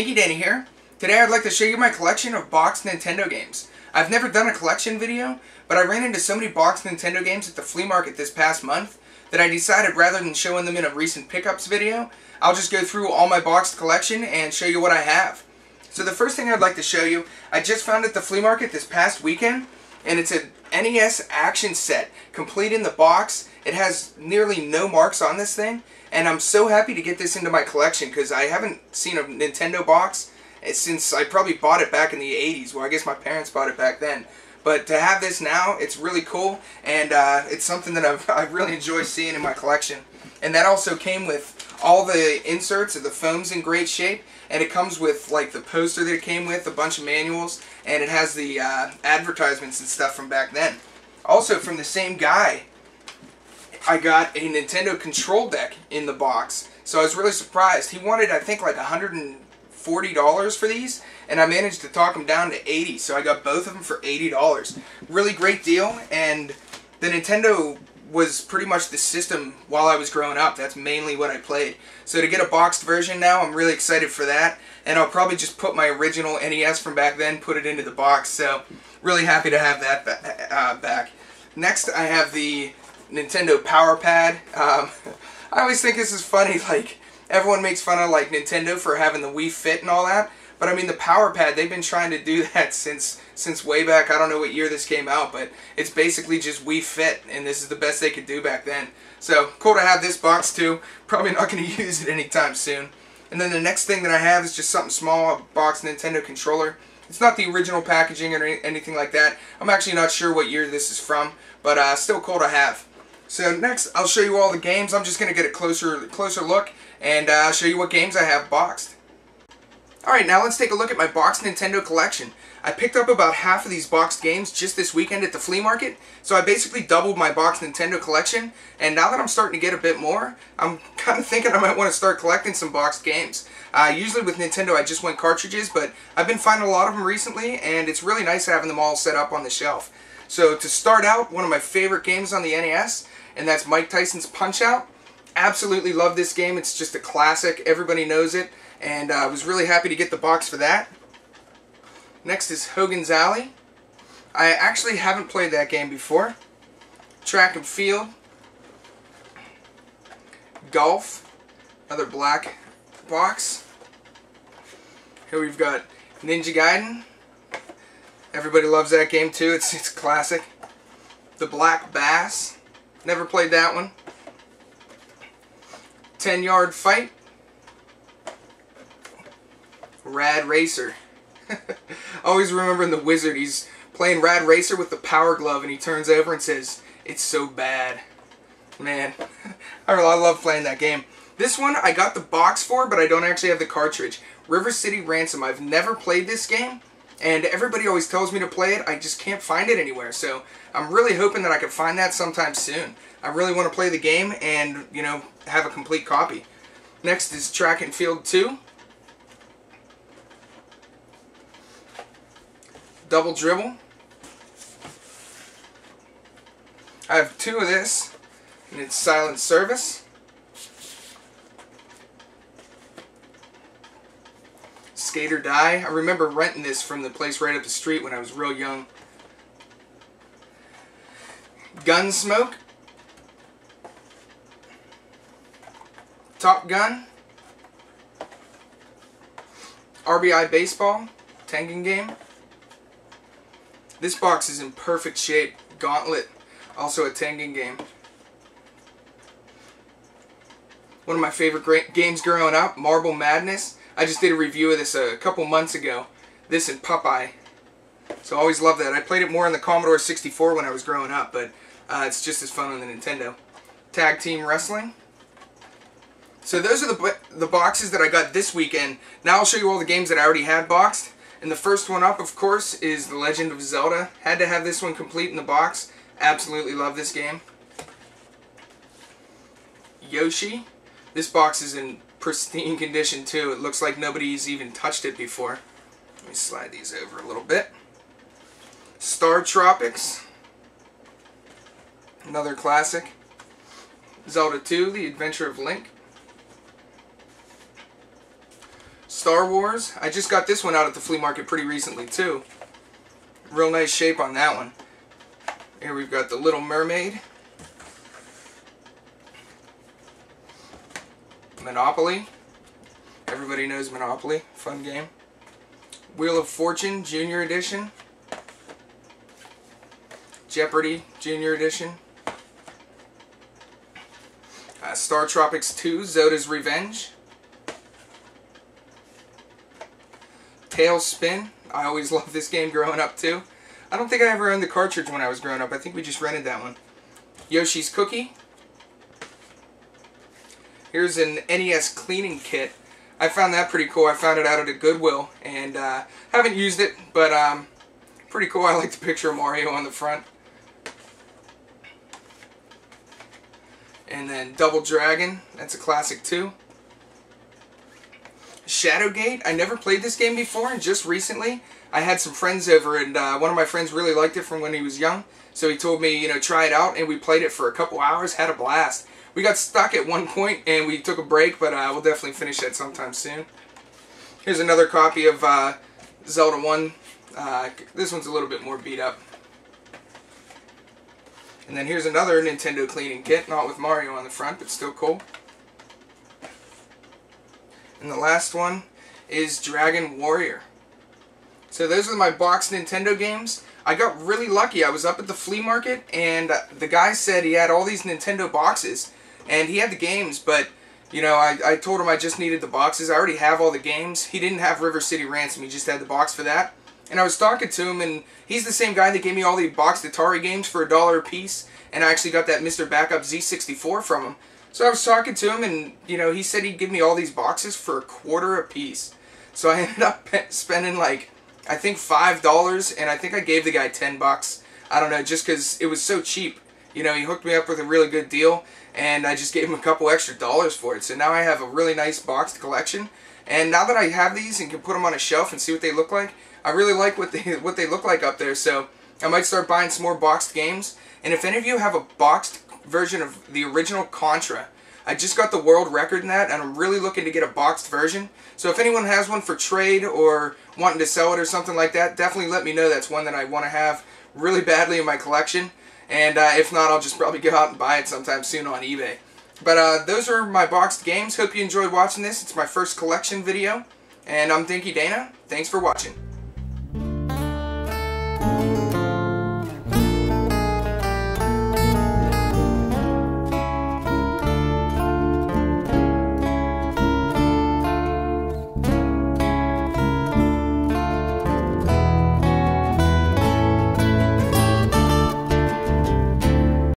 Stinky Danny here. Today I'd like to show you my collection of boxed Nintendo games. I've never done a collection video, but I ran into so many boxed Nintendo games at the flea market this past month that I decided rather than showing them in a recent pickups video, I'll just go through all my boxed collection and show you what I have. So the first thing I'd like to show you, I just found at the flea market this past weekend, and it's a NES action set, complete in the box. It has nearly no marks on this thing, and I'm so happy to get this into my collection because I haven't seen a Nintendo box since I probably bought it back in the 80s. Well, I guess my parents bought it back then. But to have this now, it's really cool, and it's something that I really enjoy seeing in my collection. And that also came with all the inserts, of the foam's in great shape, and it comes with like the poster that it came with, a bunch of manuals, and it has the advertisements and stuff from back then. Also, from the same guy, I got a Nintendo control deck in the box, so I was really surprised. He wanted, I think, like $140 for these, and I managed to talk him down to $80, so I got both of them for $80. Really great deal, and the Nintendo was pretty much the system while I was growing up. That's mainly what I played. So to get a boxed version now, I'm really excited for that, and I'll probably just put my original NES from back then, put it into the box, so really happy to have that back. Next, I have the Nintendo Power Pad. I always think this is funny, like, everyone makes fun of like Nintendo for having the Wii Fit and all that, but I mean the Power Pad, they've been trying to do that since way back. I don't know what year this came out, but it's basically just Wii Fit, and this is the best they could do back then. So cool to have this box too. Probably not going to use it anytime soon. And then the next thing that I have is just something small, a boxed Nintendo controller. It's not the original packaging or anything like that. I'm actually not sure what year this is from, but still cool to have. So next, I'll show you all the games. I'm just going to get a closer look and show you what games I have boxed. Alright, now let's take a look at my boxed Nintendo collection. I picked up about half of these boxed games just this weekend at the flea market, so I basically doubled my boxed Nintendo collection, and now that I'm starting to get a bit more, I'm kind of thinking I might want to start collecting some boxed games. Usually with Nintendo I just went cartridges, but I've been finding a lot of them recently, and it's really nice having them all set up on the shelf. So to start out, one of my favorite games on the NES, and that's Mike Tyson's Punch-Out! Absolutely love this game. It's just a classic. Everybody knows it, and I was really happy to get the box for that. Next is Hogan's Alley. I actually haven't played that game before. Track and Field. Golf. Another black box. Here we've got Ninja Gaiden. Everybody loves that game too. It's classic. The Black Bass. Never played that one. 10-Yard Fight. Rad Racer. Always remembering the wizard. He's playing Rad Racer with the power glove and he turns over and says, "It's so bad." Man, I love playing that game. This one I got the box for, but I don't actually have the cartridge. River City Ransom. I've never played this game, and everybody always tells me to play it. I just can't find it anywhere, so I'm really hoping that I can find that sometime soon. I really want to play the game and, you know, have a complete copy. Next is Track and Field 2. Double Dribble. I have 2 of this, and it's Silent Service. Skate or Die. I remember renting this from the place right up the street when I was real young. Gunsmoke. Top Gun. RBI Baseball. Tengen game. This box is in perfect shape. Gauntlet. Also a Tengen game. One of my favorite games growing up. Marble Madness. I just did a review of this a couple months ago. This and Popeye. So I always loved that. I played it more on the Commodore 64 when I was growing up, but it's just as fun on the Nintendo. Tag Team Wrestling. So those are the boxes that I got this weekend. Now I'll show you all the games that I already had boxed. And the first one up, of course, is The Legend of Zelda. Had to have this one complete in the box. Absolutely love this game. Yoshi. This box is in pristine condition too. It looks like nobody's even touched it before. Let me slide these over a little bit. Star Tropics. Another classic. Zelda 2, The Adventure of Link. Star Wars. I just got this one out at the flea market pretty recently too. Real nice shape on that one. Here we've got the Little Mermaid. Monopoly. Everybody knows Monopoly. Fun game. Wheel of Fortune Junior Edition. Jeopardy Junior Edition. Star Tropics 2 Zoda's Revenge. Tailspin. I always loved this game growing up too. I don't think I ever owned the cartridge when I was growing up. I think we just rented that one. Yoshi's Cookie. Here's an NES cleaning kit. I found that pretty cool. I found it out at a Goodwill and haven't used it, but pretty cool. I like the picture of Mario on the front. And then Double Dragon. That's a classic too. Shadowgate. I never played this game before, and just recently I had some friends over, and one of my friends really liked it from when he was young, so he told me, try it out, and we played it for a couple hours, had a blast. We got stuck at one point, and we took a break, but we'll definitely finish that sometime soon. Here's another copy of Zelda 1. This one's a little bit more beat up. And then here's another Nintendo cleaning kit, not with Mario on the front, but still cool. And the last one is Dragon Warrior. So those are my boxed Nintendo games. I got really lucky. I was up at the flea market, and the guy said he had all these Nintendo boxes, and he had the games, but, I told him I just needed the boxes. I already have all the games. He didn't have River City Ransom. He just had the box for that. And I was talking to him, and he's the same guy that gave me all the boxed Atari games for $1 a piece, and I actually got that Mr. Backup Z64 from him. So I was talking to him, and, he said he'd give me all these boxes for $1 a piece. So I ended up spending, like, I think $5, and I think I gave the guy $10. I don't know, just because it was so cheap. He hooked me up with a really good deal, and I just gave him a couple extra dollars for it. So now I have a really nice boxed collection, and now that I have these and can put them on a shelf and see what they look like, I really like what they look like up there. So I might start buying some more boxed games. And if any of you have a boxed version of the original Contra, I just got the world record in that, and I'm really looking to get a boxed version. So if anyone has one for trade or wanting to sell it or something like that, definitely let me know. That's one that I want to have really badly in my collection. And if not, I'll just probably go out and buy it sometime soon on eBay. But those are my boxed games. Hope you enjoyed watching this. It's my first collection video. And I'm Dinky Dana. Thanks for watching.